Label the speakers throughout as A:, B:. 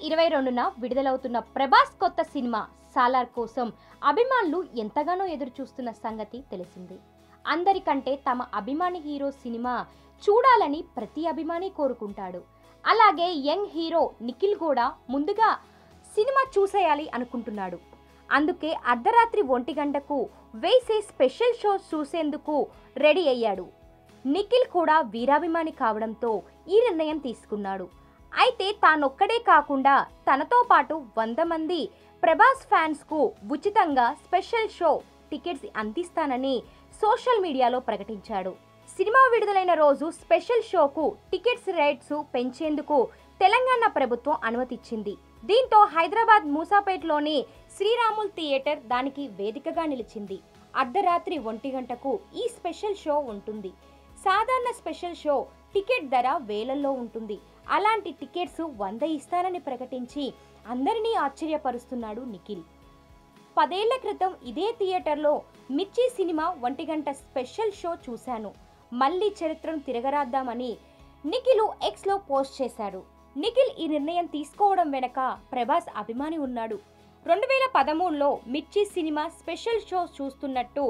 A: 22న విడుదలవుతున్న ప్రభాస్ కొత్త సినిమా సాలార్ కోసం అభిమానులు ఎంతగానో ఎదురు చూస్తున్న సంగతి తెలిసింది. అందరికంటే తమ అభిమాని హీరో సినిమా చూడాలని ప్రతి అభిమాని కోరుకుంటాడు. అలాగే యంగ్ హీరో నిఖిల్ కూడా ముందుగా సినిమా చూసేయాలి అనుకుంటున్నాడు. అందుకే అర్ధరాత్రి 1 గంటకు వేసే స్పెషల్ షో చూసేందుకు రెడీ అయ్యాడు. నిఖిల్ కూడా వీరాభిమాని కావడంతో ఈ నిర్ణయం తీసుకున్నాడు. అయితే తానొక్కడే కాకుండా తనతో పాటు 100 మంది ప్రభాస్ ఫ్యాన్స్కు ఉచితంగా స్పెషల్ షో టికెట్స్ అందిస్తానని సోషల్ మీడియాలో ప్రకటించాడు. సినిమా విడుదలైన రోజు స్పెషల్ షోకు టికెట్స్ రేట్స్ పెంచేందుకు తెలంగాణ ప్రభుత్వం అనుమతిచ్చింది. దీంతో హైదరాబాద్ మూసాపేట్లోని శ్రీరాముల్ థియేటర్ దానికి వేదికగా నిలిచింది. అర్ధరాత్రి 1 గంటకు ఈ స్పెషల్ షో ఉంటుంది. సాధారణ స్పెషల్ షో టికెట్ ధర వేలల్లో ఉంటుంది. అలాంటి టికెట్స్ 100 ఇస్తానని ప్రకటించి అందరినీ ఆశ్చర్యపరుస్తున్నాడు నిఖిల్. 10 ఏళ్ల క్రితం ఇదే థియేటర్లో మిర్చి సినిమా 1 గంట స్పెషల్ షో చూశాను. మళ్ళీ చరిత్రను తిరగరాద్దామని నిఖిల్ ఎక్స్లో పోస్ట్ చేశాడు. నిఖిల్ ఈ నిర్ణయం తీసుకోవడం వెనక ప్రభాస్ అభిమాని ఉన్నాడు. 2013లో మిర్చి సినిమా స్పెషల్ షో చూస్తున్నట్టు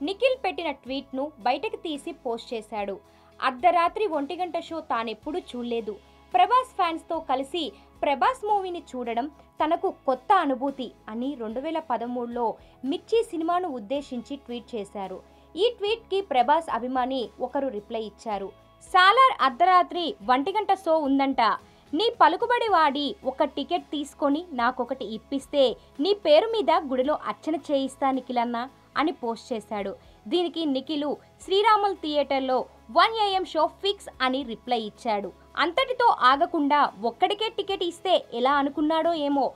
A: నిఖిల్ పెట్టిన ట్వీట్ను బయటకు తీసి పోస్ట్ చేశాడు. అర్ధరాత్రి 1 గంట షో తానెప్పుడూ చూడలేదు. ప్రభాస్ ఫ్యాన్స్తో కలిసి ప్రభాస్ మూవీని చూడడం తనకు కొత్త అనుభూతి అని 2013లో మిర్చి సినిమాను ఉద్దేశించి ట్వీట్ చేశారు. ఈ ట్వీట్కి ప్రభాస్ అభిమాని ఒకరు రిప్లై ఇచ్చారు. సాలార్ అర్ధరాత్రి 1 గంట షో ఉందంట. నీ పలుకుబడి వాడి ఒక టికెట్ తీసుకొని నాకొకటి ఇప్పిస్తే నీ పేరు మీద గుడిలో అర్చన చేయిస్తా నిఖిలన్న అని పోస్ట్ చేశాడు. దీనికి నిఖిల్ శ్రీరాముల్ థియేటర్లో 1 AM షో ఫిక్స్ అని రిప్లై ఇచ్చాడు. అంతటితో ఆగకుండా ఒక్కడికే టికెట్ ఇస్తే ఎలా అనుకున్నాడో ఏమో,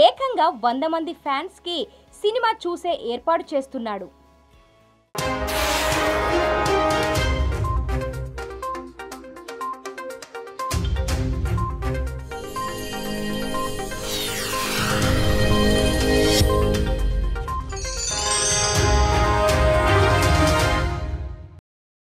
A: ఏకంగా 100 మంది ఫ్యాన్స్కి సినిమా చూసే ఏర్పాటు చేస్తున్నాడు.